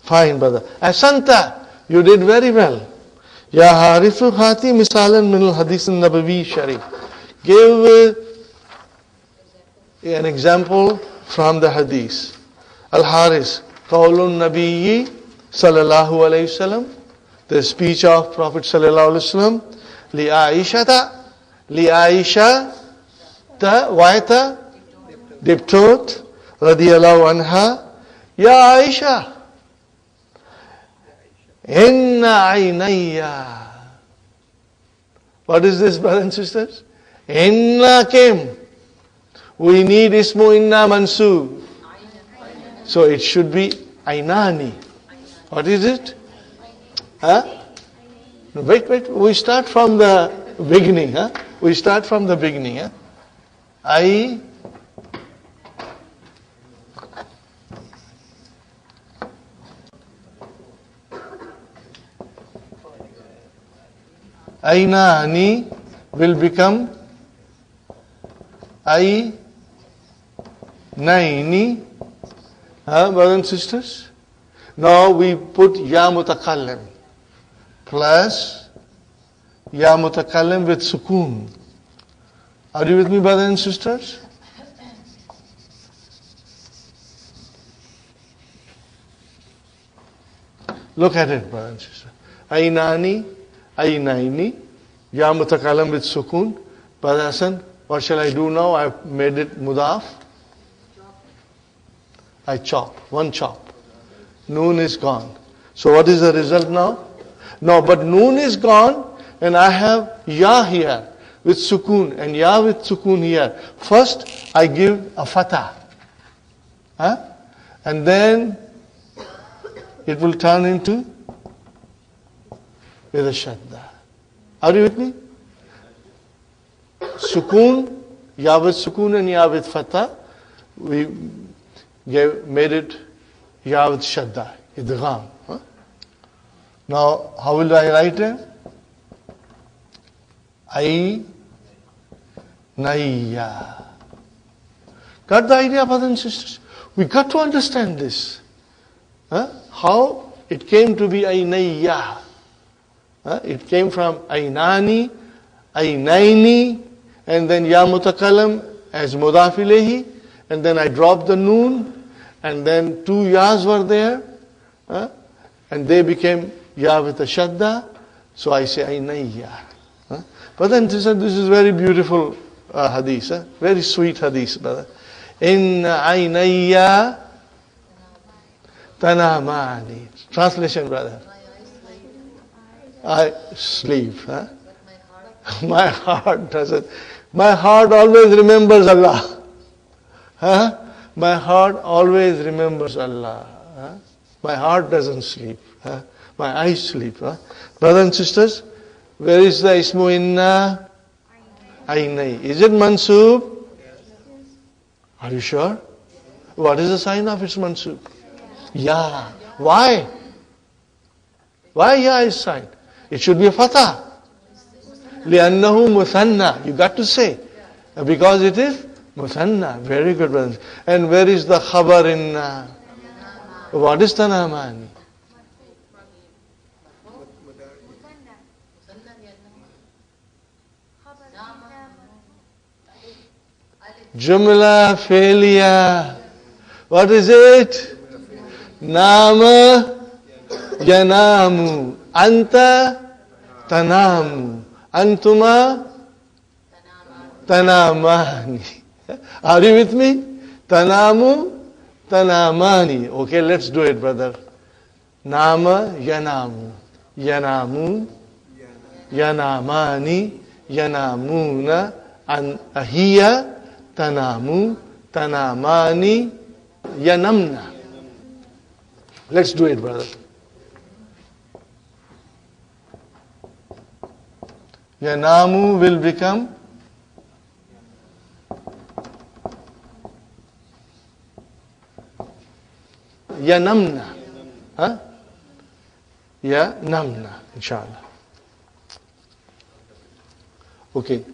Fine, brother. Asanta, you did very well. Ya Harithu Hati misalan min al-hadith al-nabawi sharif. Give an example from the hadith. Al-Haris, Qawlun Nabiyyi sallallahu alayhi wasallam, the speech of Prophet sallallahu alayhi wasallam, li Aisha ta waita diptot radiyallahu anha, Ya Aisha, inna aynayya. What is this, brothers and sisters? Inna came. We need ismu inna mansub. So it should be aynani. What is it? Huh? Wait. We start from the beginning. Huh? We start from the beginning. Huh? Aynani will become Aynaini. Brothers and sisters? Now we put Ya Mutakallim plus Ya Mutakallim with Sukoon. Are you with me, brothers and sisters? Look at it, brothers and sisters. Aynani, Aynaini, Ya Mutakallim with Sukoon. Brother Hassan, what shall I do now? I've made it Mudaf. I chop, one chop. Noon is gone. So what is the result now? No, but noon is gone and I have Ya here with Sukoon and Ya with Sukoon here. First I give a Fatah. And then it will turn into with a Shadda. Are you with me? Sukoon, Ya with Sukoon and Ya with Fatah. We made it Ya with Shadda, Idgham. Now, how will I write it? Aynayya. Got the idea, brothers and sisters? We got to understand this. How it came to be Aynayya. It came from Aynani, Aynaini, and then Ya Mutakallam as Mudaf ilayhi, and then I dropped the noon, and then two Yas were there, and they became Ya with a Shadda, so I say Aynayya. But then this is very beautiful hadith, very sweet hadith, brother. Inna Aynayya tanamani. Translation, brother. I sleep. My heart doesn't. My heart always remembers Allah. My heart always remembers Allah. My heart doesn't sleep. My eyes sleep. Brothers and sisters, where is the Ismu Inna? Aynai. Is it Mansub? Are you sure? What is the sign of its Mansub? Ya. Why? Why Ya is sign? It should be a Fatah. لِأَنَّهُ مُثَنَّى. You got to say. Because it is Muthanna. Very good, brothers. And where is the Khabar Inna? What is Tanamani? Jumla Felia. What is it? Nama Yanamu. Anta Tanamu. Antuma Tanamani. Are you with me? Tanamu Tanamani. Okay, let's do it, brother. Nama Yanamu. Yanamu Yanamani Yanamuna Ahiya Tanamu Tanamani Yanamna. Let's do it, brother. Yanamu will become Yanamna. Yanamna, inshallah. Okay.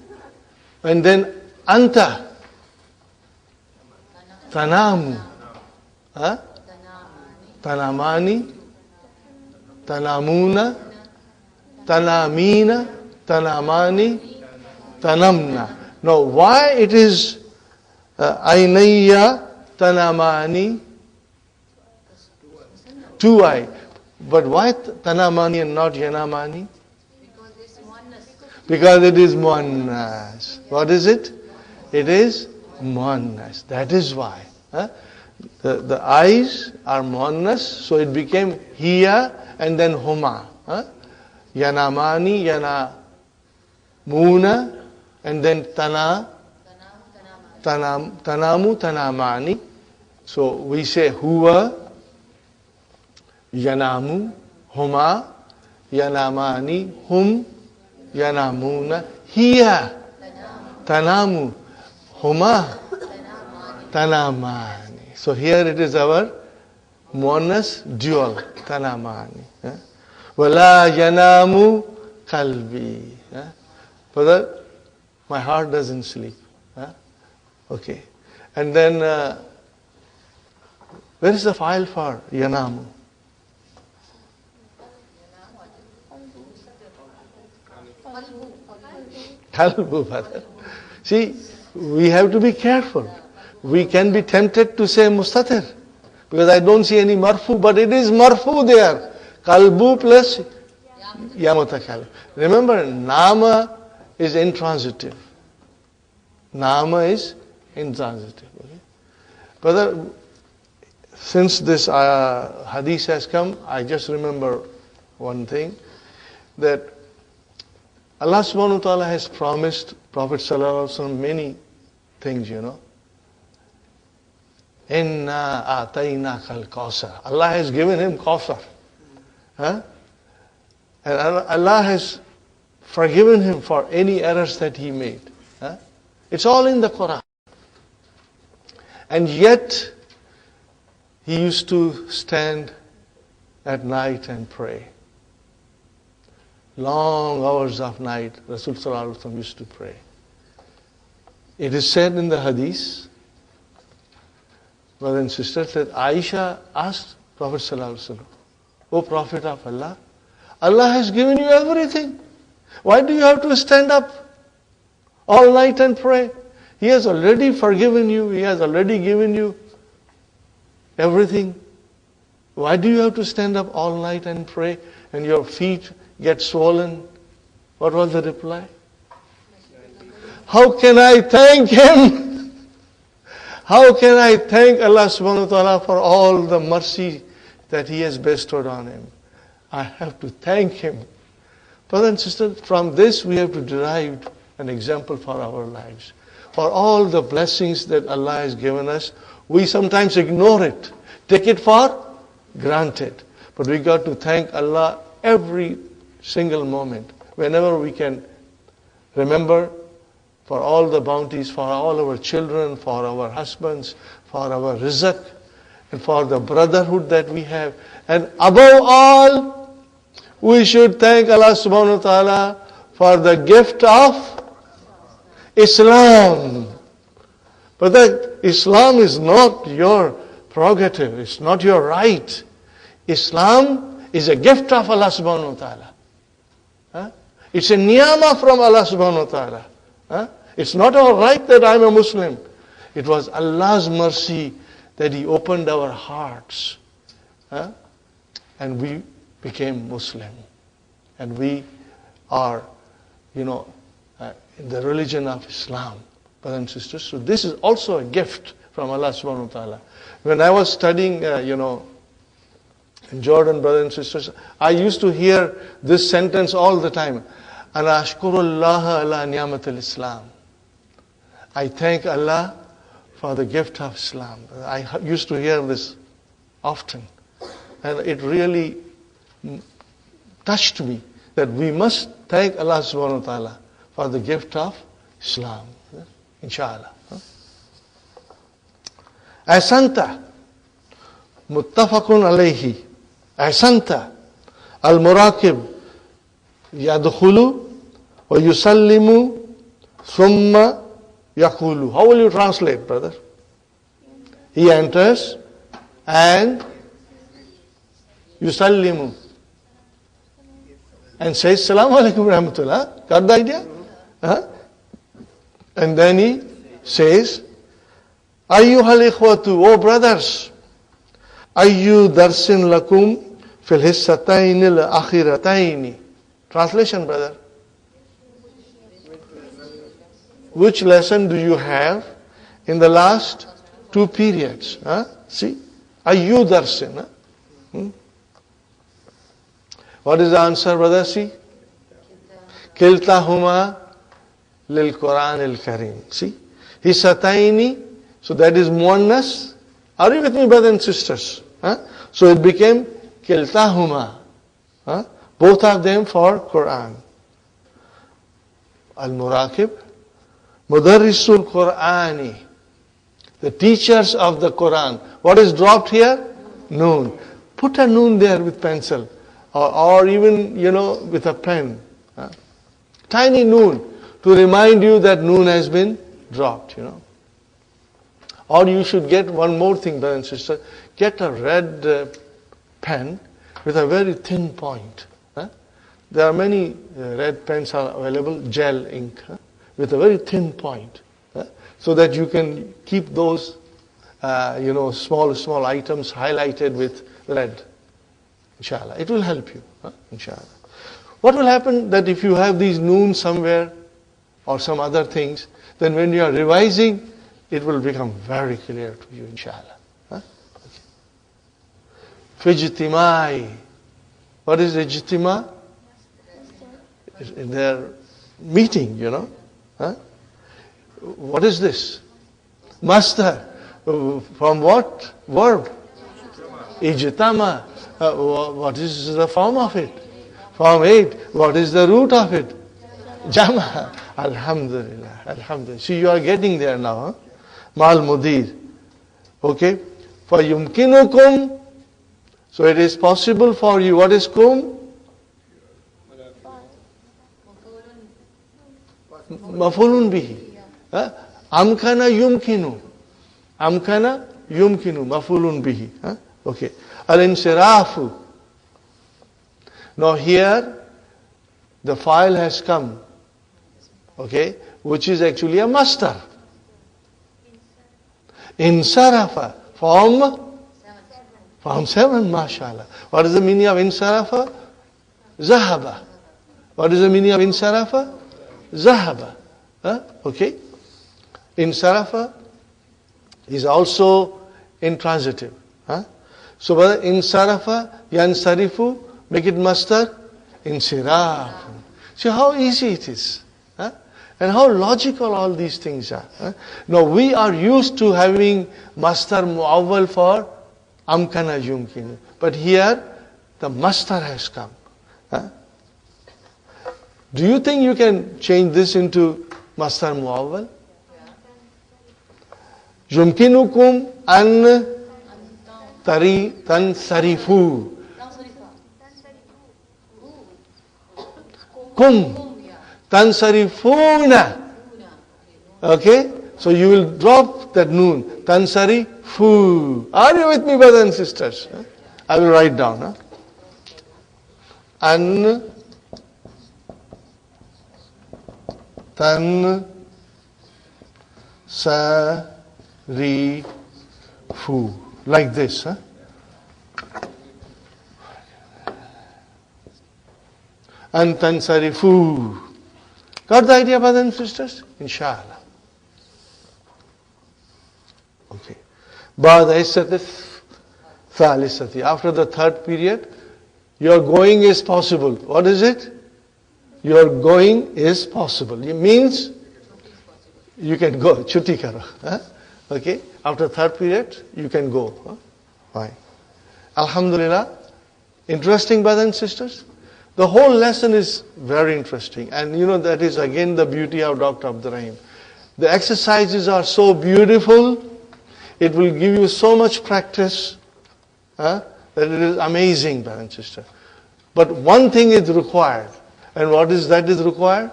And then Anta. Tanamu. Tanamani. tanamuna, tanamina, tanamani, tanamna. Now, why it is ainaya, tanamani, two eye? But why tanamani and not yanamani? Because it is monas. What is it? It is monas. That is why. The eyes are monas, so it became hiya and then huma. Yanamani, yanamuna, and then tanamu, tanamani. So we say huwa, yanamu, huma, yanamani, hum, yanamuna, hiya, tanamu, huma, tanamani. So here it is our monas dual, tanamani. Wala yanamu kalbi. Brother, my heart doesn't sleep. Okay. And then, where is the file for yanamu? Kalbu, brother. See, we have to be careful. We can be tempted to say mustatir, because I don't see any marfu, but it is marfu there. Kalbu plus yamutakalib. Remember, nama is intransitive. Nama is intransitive. Okay? Brother, since this hadith has come, I just remember one thing, that Allah subhanahu wa ta'ala has promised Prophet sallallahu alaihi wasallam many things, Inna ataynaka al-Kawthar. Allah has given him Kawthar. And Allah has forgiven him for any errors that he made. It's all in the Quran. And yet, he used to stand at night and pray. Long hours of night, Rasul sallallahu alaihi wasallam used to pray. It is said in the hadith, brothers and sisters, that Aisha asked Prophet sallallahu alaihi wasallam, O Prophet of Allah, Allah has given you everything. Why do you have to stand up all night and pray? He has already forgiven you. He has already given you everything. Why do you have to stand up all night and pray and your feet get swollen? What was the reply? How can I thank him? How can I thank Allah subhanahu wa ta'ala for all the mercy that he has bestowed on him? I have to thank him. Brothers and sisters, from this we have to derive an example for our lives. For all the blessings that Allah has given us, we sometimes ignore it, take it for granted. But we got to thank Allah every single moment. Whenever we can remember for all the bounties, for all our children, for our husbands, for our rizq, and for the brotherhood that we have. And above all, we should thank Allah subhanahu wa ta'ala for the gift of Islam. But that Islam is not your prerogative, it's not your right. Islam is a gift of Allah subhanahu wa ta'ala. It's a niyama from Allah subhanahu wa ta'ala. It's not our right that I'm a Muslim. It was Allah's mercy that He opened our hearts. And we became Muslim. And we are, in the religion of Islam, brothers and sisters. So this is also a gift from Allah subhanahu wa ta'ala. When I was studying, in Jordan, brothers and sisters, I used to hear this sentence all the time. Ana ashkurullah ala ni'mat al-Islam. I thank Allah for the gift of Islam. I used to hear this often. And it really touched me that we must thank Allah subhanahu wa ta'ala for the gift of Islam. Inshallah. Ahsanta. Muttafaqun alayhi. Ahsanta. Al-Muraqib. Yadkhulu wa yusallimu thumma yaqulu. How will you translate, brother? He enters and yusallimu. and says, Assalamu alaikum rahmatullah. Got the idea? Huh? And then he says, Ayyuhal ikhwatu, oh brothers, Ayyu darsin lakum fil hissatayn al akhiratayn. Translation, brother. Which lesson do you have in the last two periods? Huh? See? Ayyu darsin. Huh? What is the answer, brother? See? Kiltahuma lil Quran al Kareem. See? Hissataini. So that is muannas. Are you with me, brothers and sisters? Huh? So it became kiltahuma. Huh? Both of them for Quran. Al-Muraqib. Mudarrisul Qur'ani. The teachers of the Quran. What is dropped here? Noon. Put a noon there with pencil. Or even, with a pen. Huh? Tiny noon to remind you that noon has been dropped, Or you should get one more thing, brother and sister. Get a red pen with a very thin point. Huh? There are many red pens are available, gel ink, with a very thin point. So that you can keep those, small items highlighted with red. Inshallah. It will help you. Inshallah. What will happen that if you have these noon somewhere or some other things, then when you are revising, it will become very clear to you, inshallah. Fijtimai. What is ijtima? In their meeting, What is this? Master. From what? Verb. Ijtama. What is the form of it? Form 8. What is the root of it? Jama. Alhamdulillah. Alhamdulillah. See, you are getting there now. Mal mudir. Okay. For yumkinukum. So it is possible for you. What is kum? Mafulun bihi. Amkana yumkinu. Amkana yumkinu. Mafulun bihi. Okay. Al-insirafu. Now here, the file has come, okay, which is actually a master. Insarafa, form 7, mashallah. What is the meaning of insarafa? Zahaba. What is the meaning of insarafa? Zahaba. Okay. Insarafa is also intransitive. So, insarafa, yansarifu, make it master, insiraf. See how easy it is. And how logical all these things are. Now, we are used to having master muawwal for amkana yumkinu. But here, the master has come. Do you think you can change this into master muawwal? Yumkinukum an tansarifu. Kum. Tansarifuna. Okay? So you will drop that noon. Tansarifu. Are you with me, brothers and sisters? I will write down. An tansarifu. Like this. And tansarifu. Got the idea, brothers and sisters? Inshallah. Okay. After the third period, your going is possible. What is it? Your going is possible. It means you can go. Chutti karo. Okay. After third period, you can go. Fine. Alhamdulillah. Interesting, brothers and sisters. The whole lesson is very interesting. And that is again the beauty of Dr. Abdurrahim. The exercises are so beautiful. It will give you so much practice. That it is amazing, brothers and sisters. But one thing is required. And what is that is required?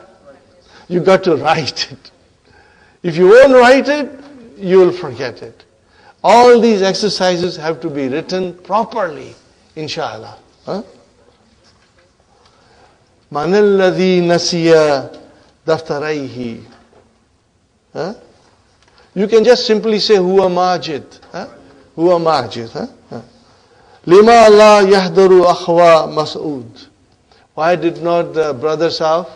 You got to write it. If you won't write it, you will forget it. All these exercises have to be written properly, inshallah. Man alladhi nasiya daftarayhi. Huh? You can just simply say huwa majid. Huh? Huwa majid. Huh? Huh. Lima la yahdaru akhwa Mas'ud. Why did not the brothers of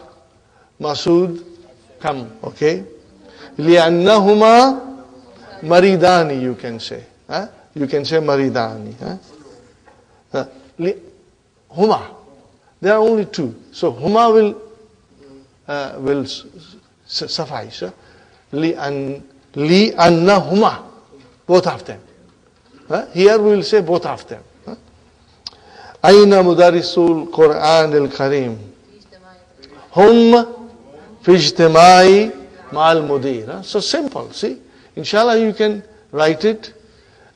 Mas'ud come? Okay. Li'annahuma maridani, you can say. Huh? You can say maridani. Huh? Huma. There are only two. So huma will suffice. Li'annahuma. Both of them. Huh? Here we will say both of them. Aina mudarrisul Quran al-Karim. Hum fi ijtimai ma'al mudir. So simple, see. Inshallah you can write it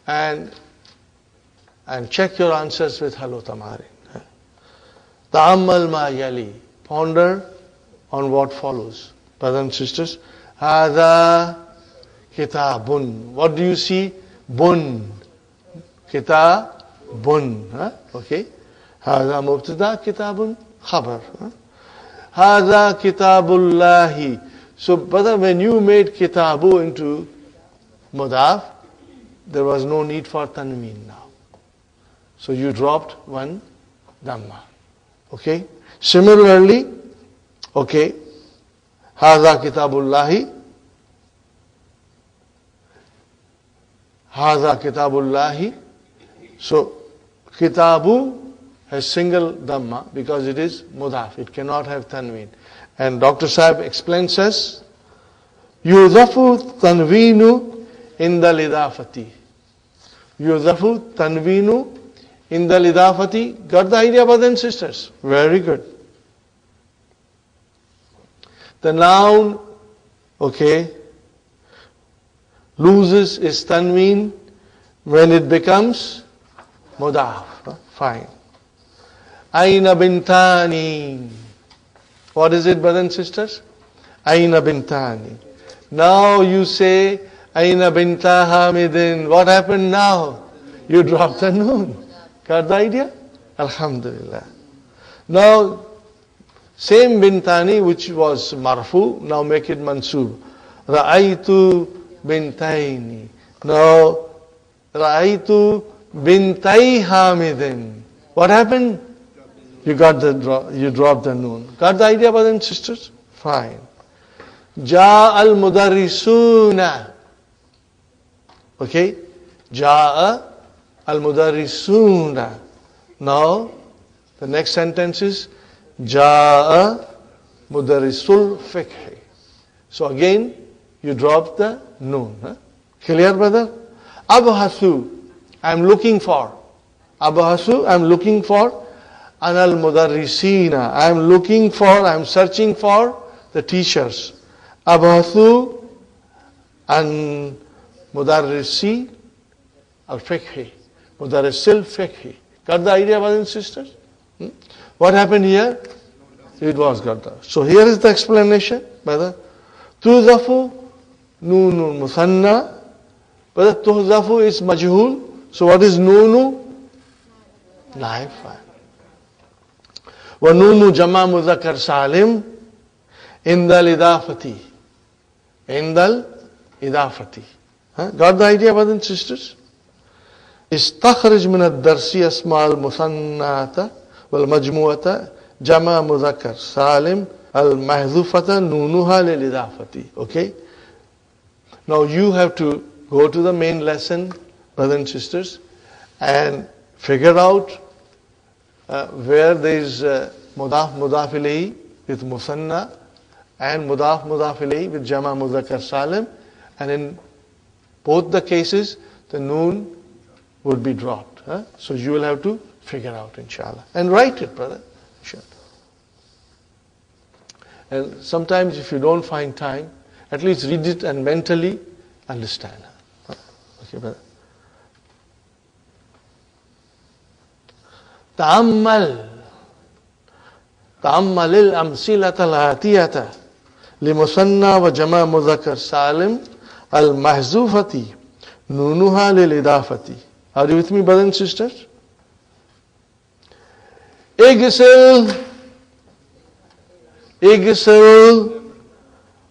and check your answers with Hello Tamarin. Ta'ammal ma yali. Ponder on what follows. Brothers and sisters. Hada kitabun. What do you see? Bun. Kitabun. Okay. Hada mubtada kitabun khabar. Hada kitabullahi. So brother, when you made kitabu into mudaf, there was no need for tanween now. So you dropped one dhamma. Okay. Similarly, okay, Hadha kitabullahi. Hadha kitabullahi. So kitabu has single dhamma because it is mudaf. It cannot have tanween. And Dr. Sahib explains us, Yuzafu tanweenu in the lidafati. Yuzafu tanweenu in the lidafati. Got the idea, brothers and sisters? Very good. The noun, okay, loses its tanween when it becomes mudaf. Fine. Aina bintani. What is it, brothers and sisters? Aina bintani. Now you say, Aina binta Hamidin. What happened now? You dropped the noon. Got the idea? Alhamdulillah. Now, same bintani which was marfu, now make it mansub. Ra'aytu bintaini. Now, Ra'aytu bintai Hamidin. What happened? You dropped the noon. Got the idea, brothers and sisters? Fine. Ja al mudarrisuna. Okay? Ja al mudarrisuna. Now, the next sentence is Ja mudarrisul fiqh. So again, you drop the noon. Clear, brother? Abhasu. I'm looking for. Abhasu, I'm looking for. Anal mudarrisina. I'm searching for the teachers. Abhathu an mudarrisi al-fiqhi. Mudarrisil fiqhi. Got the idea, brothers and sisters? What happened here? It was got that. So here is the explanation, brother. Tuzafu nunun musanna. Brother, tuzafu is majhul. So what is nunu? Naib. Wa nunu jama mudhakkar salim indal idafati. Indal idafati. Got the idea, brothers and sisters? Istakhrij min ad-darsi asma al-musannata wal majmu'ata jama mudhakkar salim al-mahdhufata nunuha lil idafati. Okay? Now you have to go to the main lesson, brothers and sisters, and figure out where there is mudaf ilayhi with musanna and mudaf ilayhi with jama mudhakkar salim, and in both the cases the noon would be dropped. So you will have to figure out, inshallah, and write it, brother, inshallah. And sometimes if you don't find time, at least read it and mentally understand. Okay, brother. تأمل الأمثلة الآتية لمثنى وجمع مذكر سالم المحذوفة نونها للإضافة. Are you with me, brothers and sisters? اغسل Igsil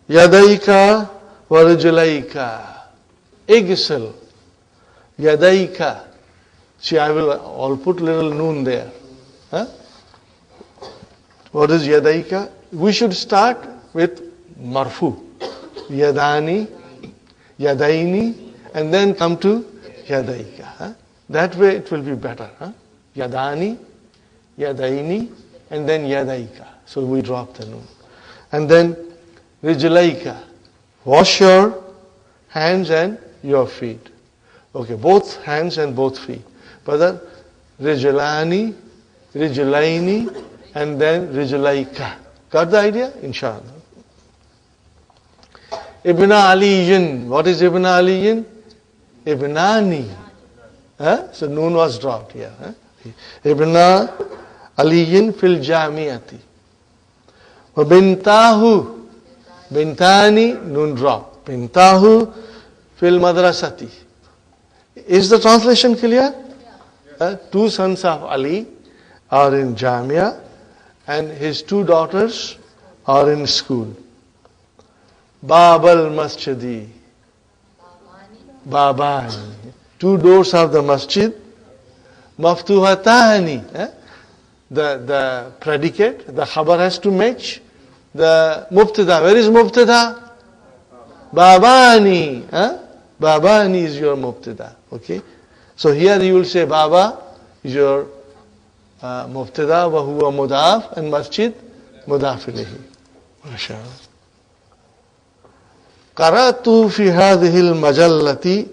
yadaika wa rijlaika. Igsil yadaika. See, I'll put little noon there. Huh? What is yadaika? We should start with marfu. Yadani, yadaini, and then come to yadaika. Huh? That way it will be better. Huh? Yadani, yadaini, and then yadaika. So we drop the noon. And then rijlaika. Wash your hands and your feet. Okay, both hands and both feet. Brother, rijlani, rijlaini, and then rijlaika. Got the idea? Inshallah. Ibn Aliyin. What is Ibn Aliyin? Ibnani. Huh? So noon was dropped here. Huh? Ibn Aliyin fil jamiati. Bintahu. Bintani, noon drop. Bintahu fil madrasati. Is the translation clear? Two sons of Ali are in Jamia and his two daughters are in school. Bab al-Masjidi. Babani. Two doors of the masjid. Maftuhatani. The predicate, the khabar has to match the mubtada. Where is mubtada? Babani. Babani is your mubtada. Okay. So here you will say Baba is your mubtada wa huwa mudaf and masjid mudaf ilayhi. MashaAllah. Qaratu fi hadhihi al-majallati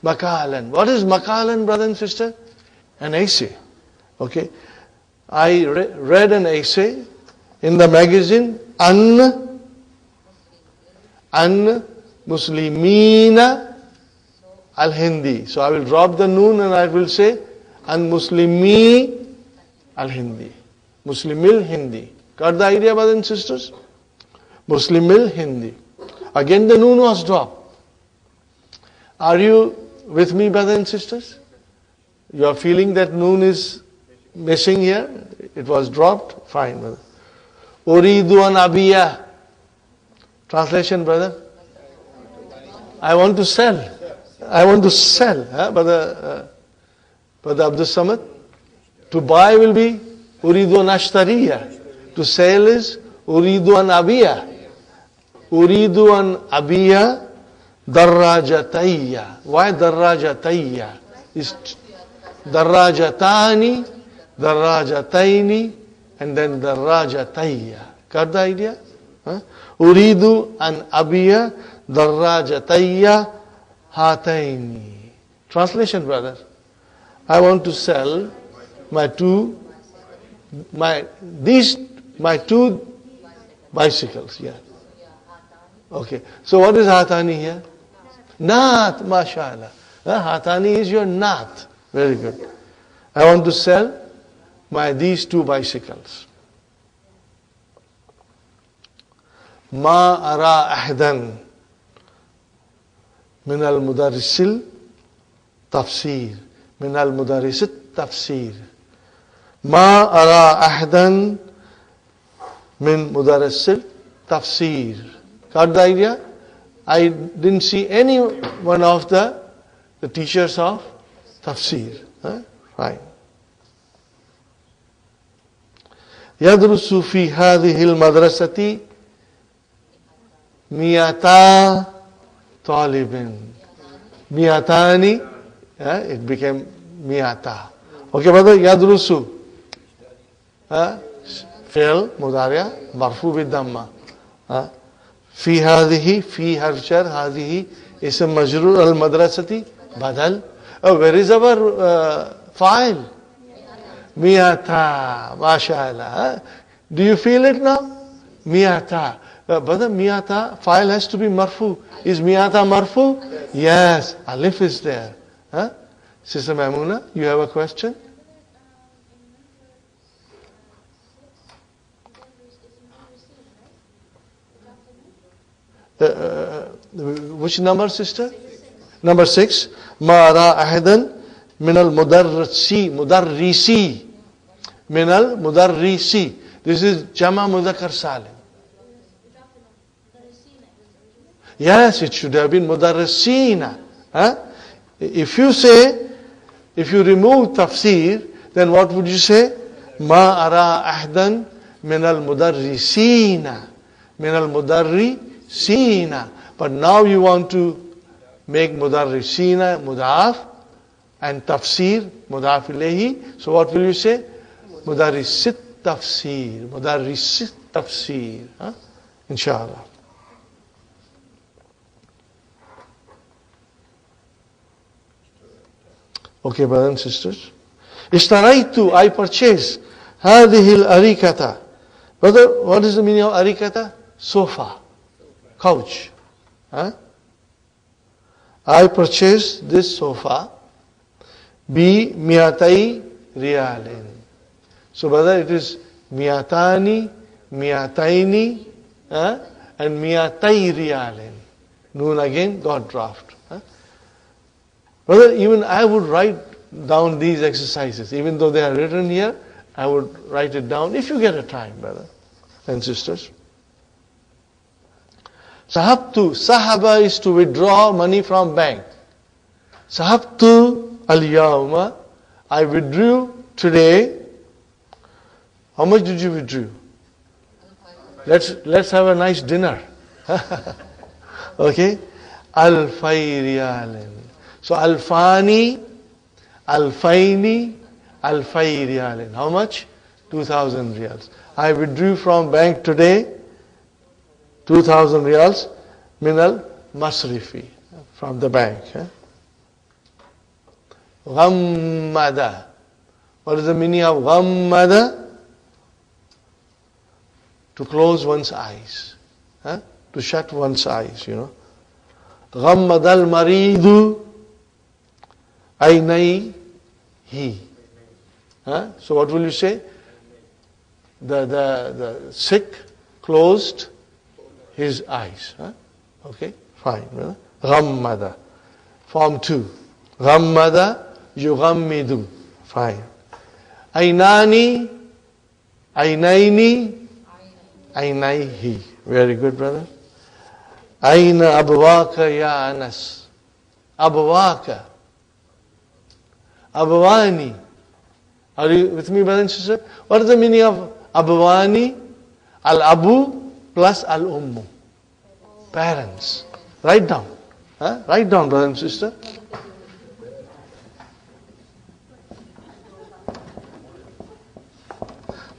makalan. What is makalan, brother and sister? An essay. Okay. I read an essay in the magazine An Muslimina al-Hindi. So I will drop the noon and I will say An Muslimi al-Hindi. Muslimil Hindi. Got the idea, brothers and sisters? Muslimil Hindi. Again the noon was dropped. Are you with me, brothers and sisters? You are feeling that noon is missing here? It was dropped? Fine, brother. Uridu an abiya. Translation, brother? I want to sell. I want to sell. Brother Abdul Samad? To buy will be Uridu an ashtariya. To sell is Uridu an abiya. Uridu an abiya darrajatayya. Why darrajatayya? Is darrajatani, darrajataini, and then darrajatayya. Got the idea? Uridu an abiya darrajatayya hataini. Translation, brother. I want to sell my two bicycles. Yeah. Okay. So what is hatani here? Naat, mashallah. Hatani is your naat. Very good. I want to sell these two bicycles. Ma ara ahdan min al-mudarrisil tafsir. Min al-mudarrisit tafsir. Ma ara ahdan min mudarrisil tafsir. Got the idea? I didn't see any one of the teachers of tafsir. Fine. Yadrusu fi hadhihi al-madrasati miyata talibin. Miyatani, it became miyata. Okay, brother, yadrusu. Fi'l, mudariya, marfu bid damma. في هذه في حرف جر هذه اسم مجرور المدرسة بدل. Where is our file? Miyata. MashaAllah. Do you feel it now? Miyata. Brother, miyata, file has to be marfu. Is miyata marfu? Yes. Alif is there. Sister Maimuna, you have a question? Which number, sister? Number 6. Ma ra ahadan min al mudarrisi. Min al mudarrisi. This is Jama Mudhakkar Salim. Yes, it should have been Mudarrisina. Huh? If you remove tafsir, then what would you say? Ma ara ahdan min al mudarrisina. Min al mudarrisina. But now you want to make mudarrisina mudaf and tafsir mudaf ilayhi. So what will you say? Mudarrisit tafsir. Mudarrisit tafsir. Huh? Inshallah. Okay, brothers and sisters. Ishtaraitu, I purchased. Hadihil arikata. Brother, what is the meaning of arikata? Sofa. Couch. Huh? I purchased this sofa. Bi miatai riyalin. So brother, it is miatani, miataini, and miatai riyalin. Noon again, got draft. Brother, even I would write down these exercises. Even though they are written here, I would write it down if you get a time, brother and sisters. Sahabtu, sahaba is to withdraw money from bank. Sahabtu al-yawma, I withdrew today. How much did you withdraw? Let's have a nice dinner. Okay? Alfay riyalin. So alfani, alfaini, alfay riyalin. How much? 2,000 riyals. I withdrew from bank today 2,000 riyals minal masrifi, from the bank. Ghammada. What is the meaning of ghammada? To close one's eyes. To shut one's eyes, you know. Ghammada al-maridu aynayhi. So what will you say? The sick closed his eyes. Okay, fine. Ghammada. Form 2. Ghammada yughammidu. Fine. Aynani, aynaini, aynaihi. Very good, brother. Aina abwaka ya Anas. Abwaka. Abwani. Are you with me, brother and sister? What is the meaning of abwani? Al-abu plus al-ummu. Parents. Write down. Write down, brother and sister.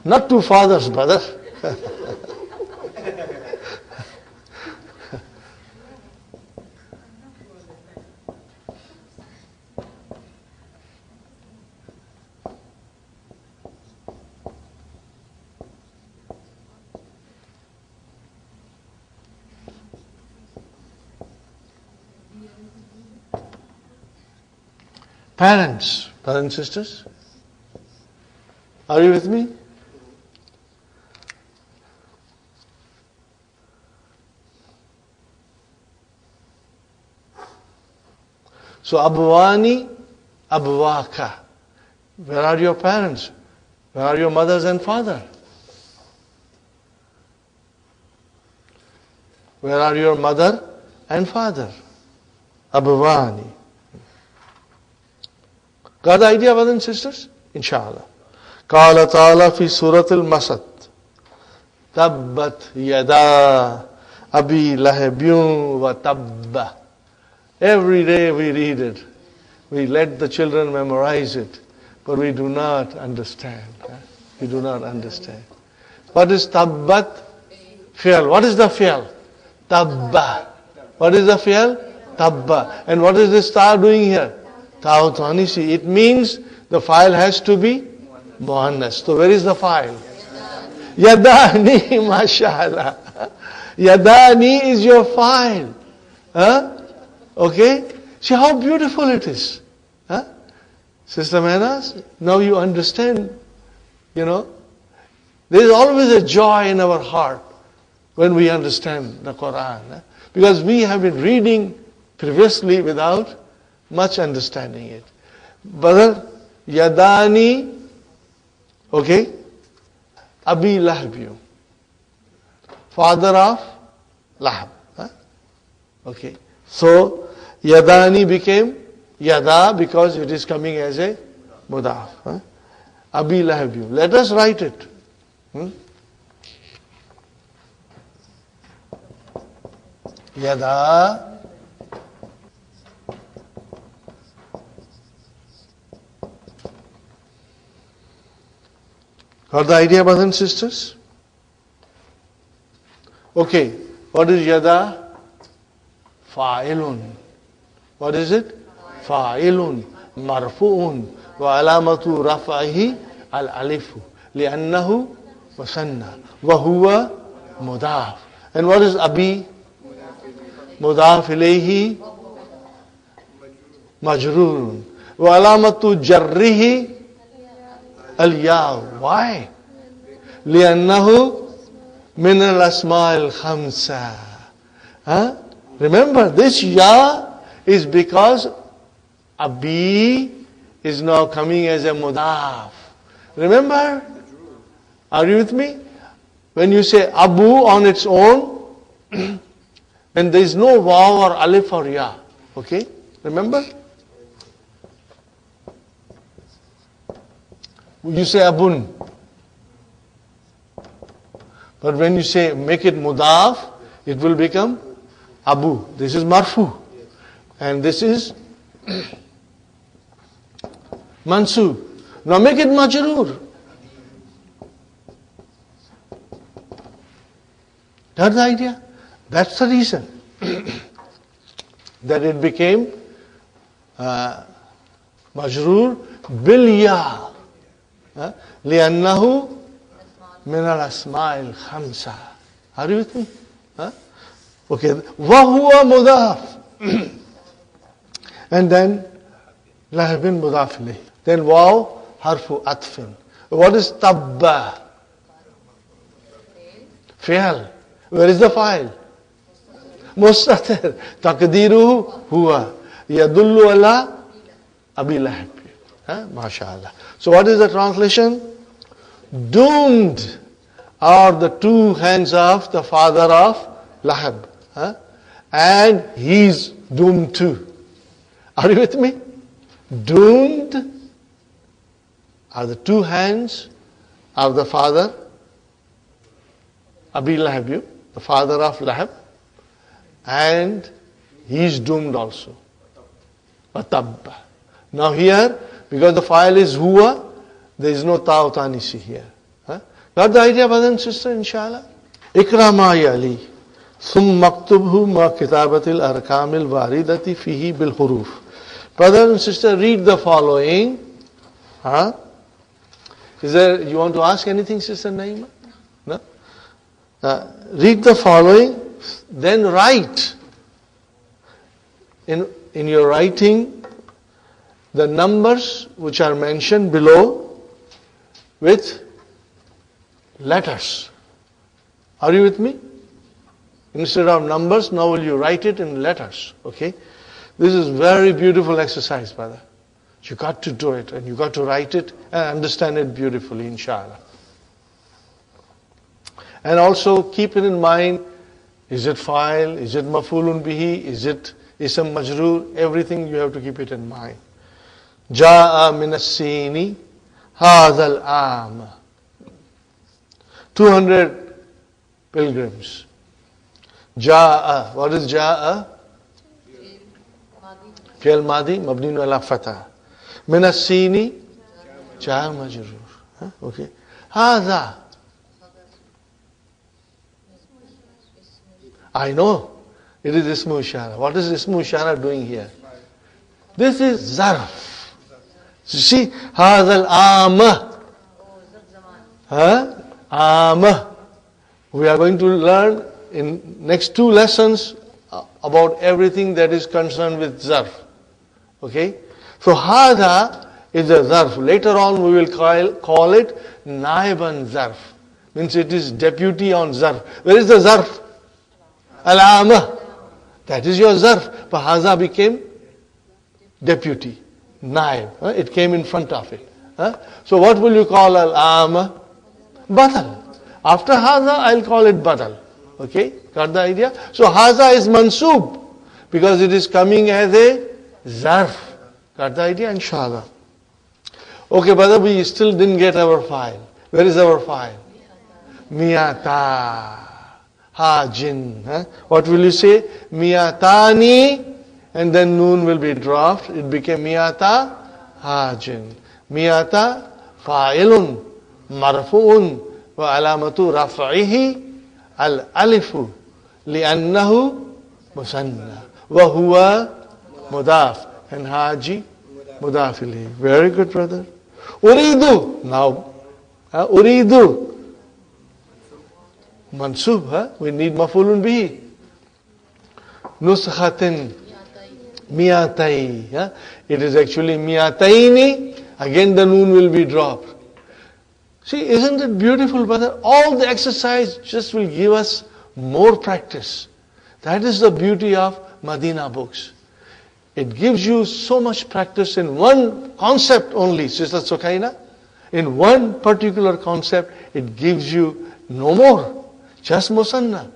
Not two fathers, brother. Parents, brothers and sisters, are you with me? So abwani, abwaka. Where are your parents? Where are your mothers and father? Where are your mother and father? Abwani. Got the idea, brothers and sisters? Inshallah. Qala ta'ala fi surat al-Masad. Tabbat yada abi lahabiyun wa tabba. Every day we read it. We let the children memorize it. But we do not understand. We do not understand. What is tabbat? Fi'al. What is the fi'al? Tabba. What is the fi'al? Tabba. And what is this ta doing here? Ta'utanisi. It means the file has to be muannas. So where is the file? Yadani, mashallah. Yadani is your file. Okay? See how beautiful it is. Sister Manas, now you understand, there is always a joy in our heart when we understand the Quran. Because we have been reading previously without much understanding it. Brother, Yadani, okay? Abi Lahab. Father of Lahab. Huh? Okay. So, Yadani became Yada because it is coming as a mudaf. Huh? Abi Lahab. Let us write it. Yada got the idea, brothers and sisters? Okay, what is yada? Fa'ilun. What is it? Fa'ilun marfu'un wa alamatu raf'ihi al-alifu li'annahu musanna wa huwa mudaf. And what is abi? Mudaf ilayhi majrurun wa alamatu jarrihi al-ya. Why? لأنه من الأسماء الخمسة. Huh? Remember, this ya is because abi is now coming as a mudaf. Remember? Are you with me? When you say abu on its own, and there is no waw or alif or ya. Okay? Remember? You say abun. But when you say make it mudaf, it will become abu. This is marfu. And this is mansub. Now make it majroor. That's the idea. That's the reason that it became majroor bil ya. لأنه من الأسماء الخمسة. Are you with me? Okay. وهو مضاف. And then لهب مضاف إليه. Then واو حرف عطف. What is tabba? فعل. Where is the file? مستتر. تقديره هو يدل على أبي لهب. MashaAllah. So what is the translation? Doomed are the two hands of the father of Lahab. And he's doomed too. Are you with me? Doomed are the two hands of the father, Abi Lahab, the father of Lahab, and he's doomed also. Atabba. Now here, because the file is huwa, there is no ta utanisi here. Got the idea, brother and sister, inshallah? Ikra ma yali. Thum maktubhu ma kitabatil arkamil waridati fihi bil huruf. Brother and sister, read the following. Is there, you want to ask anything, Sister Naima? No? Read the following, then write. In your writing, the numbers which are mentioned below with letters. Are you with me? Instead of numbers, now will you write it in letters? Okay? This is very beautiful exercise, brother. You got to do it and you got to write it and understand it beautifully, inshallah. And also keep it in mind, is it fa'il, is it maf'ulun bihi, is it ism majroor, everything you have to keep it in mind. Ja'a min as-sini hadha al-am. 200 pilgrims. Ja'a. What is ja'a? Fi'l madi, mabni ala fatah. Min as-sini jar majroor. Okay. Hadha. I know. It is ismu ishara. What is ismu ishara doing here? This is zarf. You see, hadha al-am. Am. We are going to learn in next 2 lessons about everything that is concerned with zarf. Okay? So hadha is a zarf. Later on we will call it naiban zarf. Means it is deputy on zarf. Where is the zarf? Al-amah. That is your zarf. But hadha became deputy. Naib. It came in front of it. So what will you call al-amah? Badal. After haza, I'll call it badal. Okay? Got the idea? So haza is mansub because it is coming as a zarf. Got the idea? Inshallah. Okay, brother, we still didn't get our file. Where is our file? Miyata. Hajin. Huh? What will you say? Miyatani. And then noon will be dropped. It became miyata hajin. Miyata fa'ilun marfu'un wa alamatu raf'ihi al-alifu li'annahu musanna wa huwa mudaf and haji mudaf ilayhi. Very good, brother. Uridu. Now, uridu. Mansub, huh? We need mafulun bihi. Nuskhatin. Miyatai. Huh? It is actually miyataini. Again the noon will be dropped. See, isn't it beautiful, brother? All the exercise just will give us more practice. That is the beauty of Madina books. It gives you so much practice in one concept only, Sister Sukaina. In one particular concept, it gives you no more. Just musanna.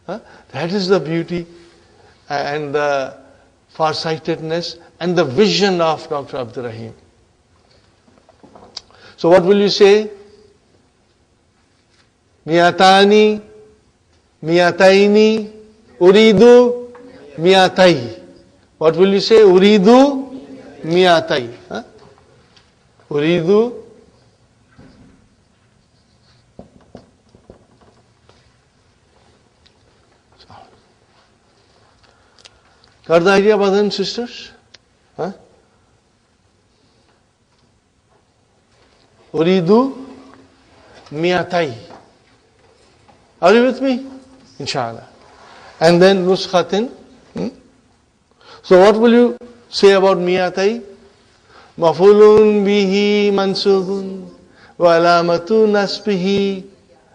Huh? That is the beauty and the farsightedness and the vision of Dr. Abdul Rahim. So what will you say? Miyatani, miyataini, uridu, miyatai. What will you say? Uridu, miyatai. Huh? Uridu, got the idea, brothers and sisters? Huh? Uridu miyatai. Are you with me? Inshallah. And then nuskhatin. So what will you say about miyatai? Mafulun bihi mansubun wa alamatu nasbihi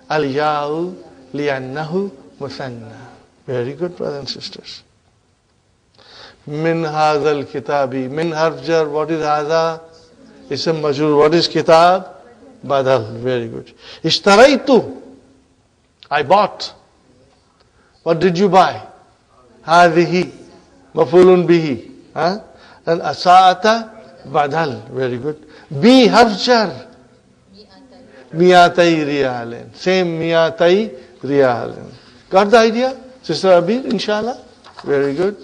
al-ya'u li'annahu musanna. Very good, brothers and sisters. Min hazal kitabi. Min harf jar. What is haza? Ism majrur. What is kitab? Badal. Very good. Ishtaraitu. I bought. What did you buy? Hadihi. Mafulun bihi. Huh? And asa'ata badal. Very good. Bi harf jar. Miyatai riyalin. Same miyatai riyalin. Got the idea? Sister Abir, inshallah? Very good.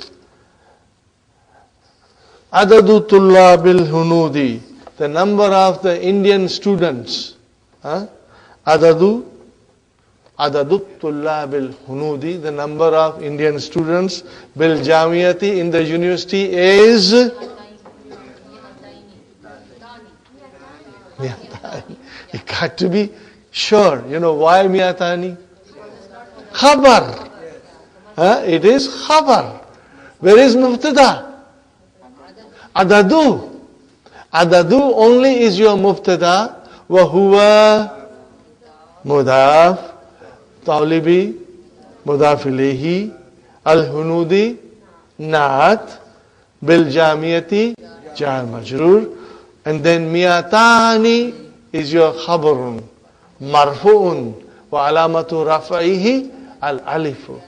Adadu tullabil hunudi, the number of the Indian students. Adadu tullabil hunudi, the number of Indian students bil jamiyati in the university is miyatani. You got to be sure. You know why miyatani? Khabar. It is khabar. Where is mubtada? Adadu. Adadu only is your mubtada. Wa huwa mudaf. Talibi. Mudaf ilayhi. Al-hunudi. Naat. Bil jamiyati. Jar majrur. And then miyatani is your khabarun. Marfu'un. Wa alamatu raf'ihi al-alifu.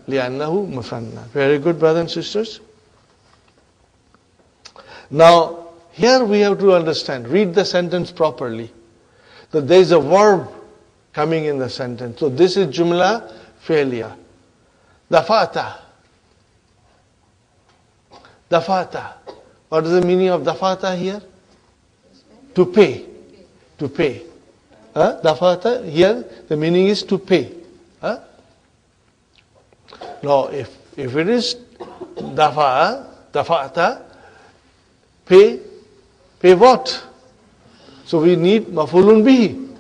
Li'annahu musanna. Very good, brothers and sisters. Now, here we have to understand, read the sentence properly. So there is a verb coming in the sentence. So this is jumla failure. Dafata. Dafata. What is the meaning of dafata here? To pay. To pay. Dafata here, the meaning is to pay. Now, if it is dafata, pay what? So we need mafulun bihi.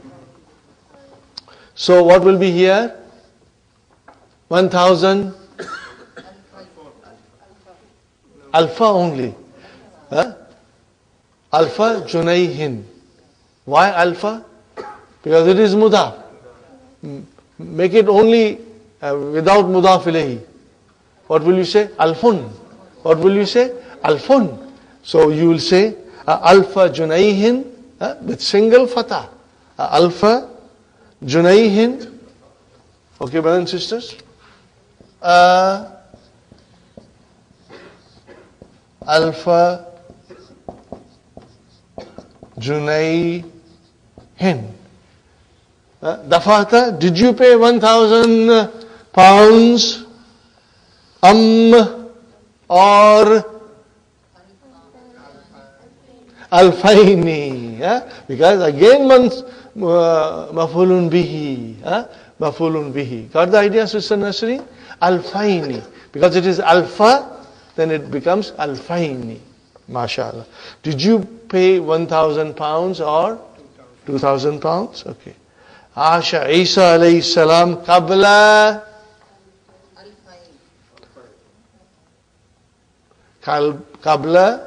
So what will be here? 1,000 alpha only. Alpha junayhin. Why alpha? Because it is mudaf. Make it only without mudaf ilayhi. What will you say? Alfun. What will you say? Alfun. So you will say alfa junayhin with single fatah. Alfa Junayhin. Okay, brothers and sisters. Alfa Junayhin. Dafata, did you pay 1,000 pounds? Or Alfaini? Because again mafulun bihi. Mafulun bihi. Got the idea, Sister Nasreen? Alfaini. Because it is alpha, then it becomes alfaini. MashaAllah. Did you pay 1,000 pounds or 2,000 pounds? Okay. Asha Isa alayhi salam qabla qabla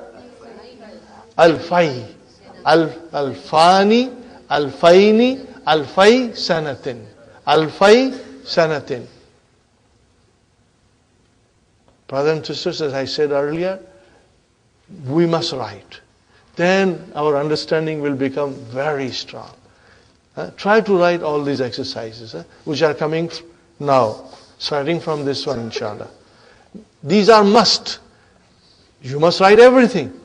alfai alfani alfaini alfai sanatin alfai sanatin. Brothers and sisters, as I said earlier, we must write. Then our understanding will become very strong. Try to write all these exercises, which are coming now, starting from this one, inshallah. These are must. You must write everything.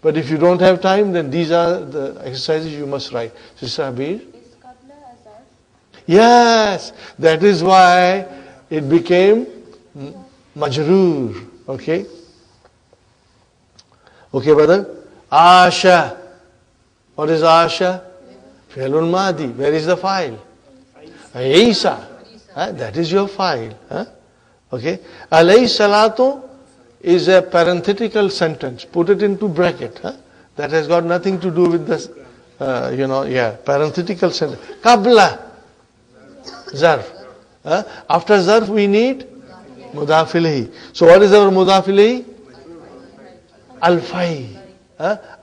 But if you don't have time, then these are the exercises you must write. Sister Habir? Yes, that is why it became majroor. Okay? Okay, brother? Asha. What is Asha? Fi'lun Madi. Where is the file? Isa. That is your file. Okay? Alayhi salatu is a parenthetical sentence. Put it into bracket. That has got nothing to do with this, parenthetical sentence. Qabla. Zarf. After zarf we need mudaf ilayhi. So what is our mudaf ilayhi? Alfai.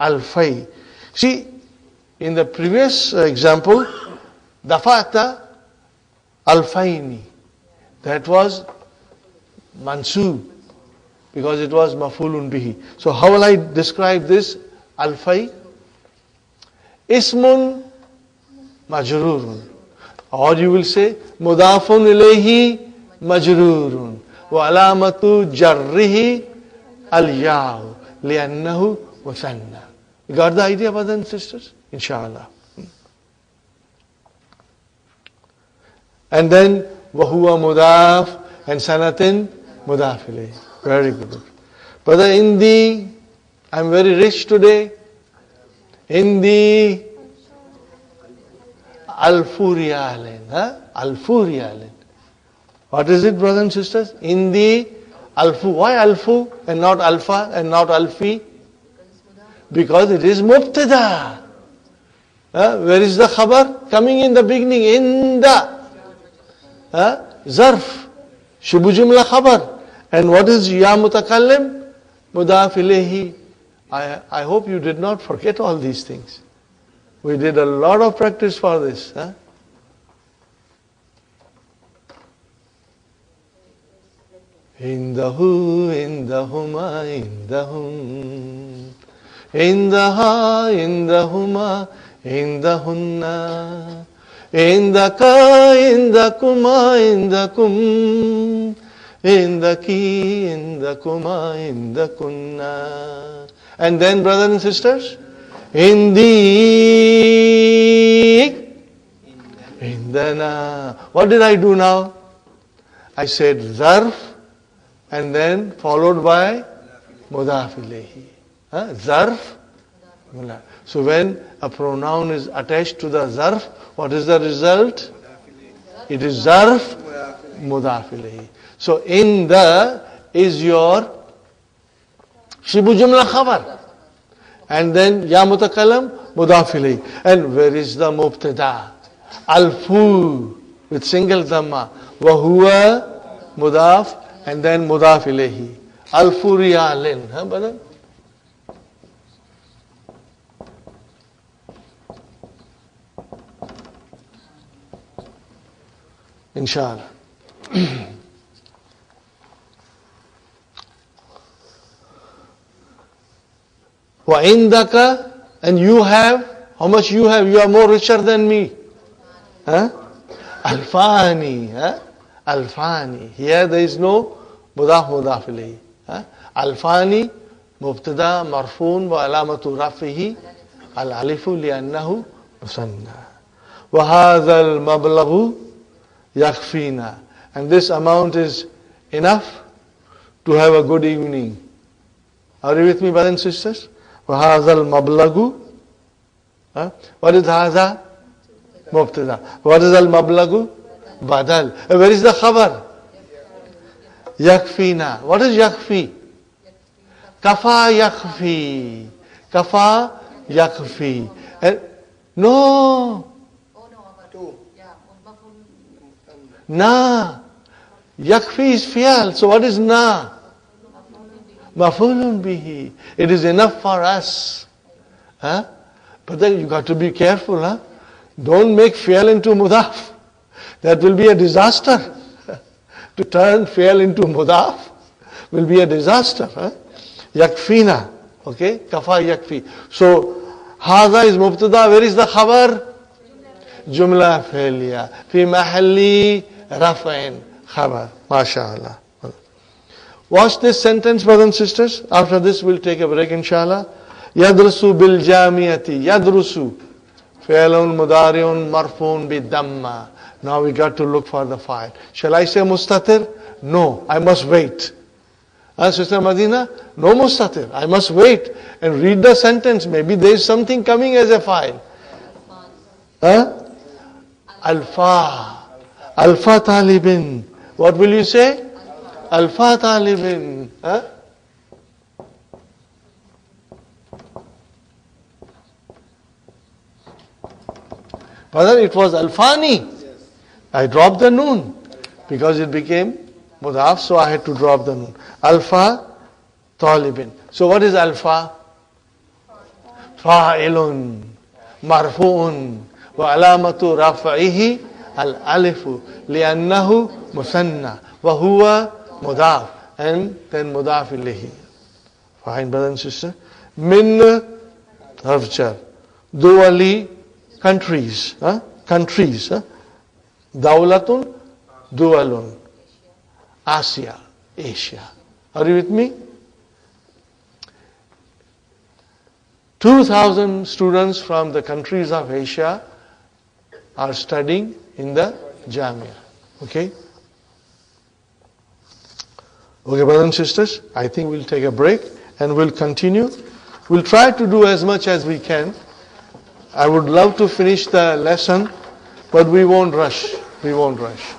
Alfai. See, in the previous example, dafata alfaini. That was mansub, because it was mafulun bihi. So how will I describe this alfai? Ismun majrurun. Or you will say mudafun ilayhi majrurun. Wa alamatu jarrihi al-yaw li'annahu muthanna. You got the idea, brothers and sisters? Inshallah. And then wahuwa mudaf and sanatin mudaf ilayhi. Very good. Brother, in the, I'm very rich today. In the Alfuriyalin. Alfuriyalin. What is it, brothers and sisters? In the Alfu. Why Alfu and not Alpha and not Alfi? Because it is Mubtada. Where is the khabar? Coming in the beginning. In the Zarf. Shibu Jumla khabar. And what is Ya Mutakallim? Mudaf ilayhi. I hope you did not forget all these things. We did a lot of practice for this. Indahu, indahuma, indahum. Indaha, indahuma, indahunna. Indaka, indakuma, indakum. Indaki, indakuma, indakunna. And then, brothers and sisters, Indi, indana. What did I do now? I said zarf and then followed by mudaf ilayhi. Zarf. So when a pronoun is attached to the zarf, what is the result? It is zarf mudaf ilayhi. So in the is your shibu jumla khabar. And then ya mutakalam mudaf ilayhi. And where is the mubtada? Alfu with single dhamma. Wa huwa mudaf and then mudaf ilayhi. Alfu riyalin. Brother? Inshallah. Wa indaka, and you have How much you have? You are more richer than me. Huh? Alfani. Huh? Alfani. Here there is no mudaf mudaf ilayhi. Huh? Alfani mubtada marfoon wa alamatu rafihi al alifu li'annahu musanna. Wa hadha al mablaghu yakfina. And this amount is enough to have a good evening. Are you with me, brothers and sisters? Wa hadha al mablaghu. What is hadha? Mubtada. What is al mablagu? Badal. Where is the khabar? Yakfina. What is yakfi? Kafa yakfi. Kafa yakfi. No. Na. Yakfi is fi'al. So what is na? Mafulun bihi. It is enough for us. Huh? But then you got to be careful. Huh? Don't make fi'al into mudaf. That will be a disaster. To turn fi'al into mudaf will be a disaster. Huh? Yakfina. Okay? Kafa yakfi. So, hadha is mubtada. Where is the khabar? Jumla fi'liya. Fi mahalli raf'in. Khabar. MashaAllah. Watch this sentence, brothers and sisters. After this, we'll take a break, inshallah. Yadrusu bil jamiyati. Yadrusu. Fi'lun mudari'un marfoon bi damma. Now we got to look for the file. Shall I say mustatir? No, I must wait. Sister Madina? No mustatir. I must wait and read the sentence. Maybe there is something coming as a file. Alfa. Alfa talibin. What will you say? Alfa talibin. Brother, it was alfani. I dropped the noon because it became mudaf, so I had to drop the noon. Alfa talibin. So what is alfa? Fa'ilun marfu'un wa alamatu raf'ihi al-alifu li'annahu musanna wa huwa mudaf, and then mudaf ilayhi. Fine, brother and sister. Min harfjar. Duwali, countries. Countries. Dawlatun, dualun. Asia, Asia. Are you with me? 2,000 students from the countries of Asia are studying in the Jamia. Okay? Okay, brothers and sisters, I think we'll take a break and we'll continue. We'll try to do as much as we can. I would love to finish the lesson, but we won't rush. We won't rush.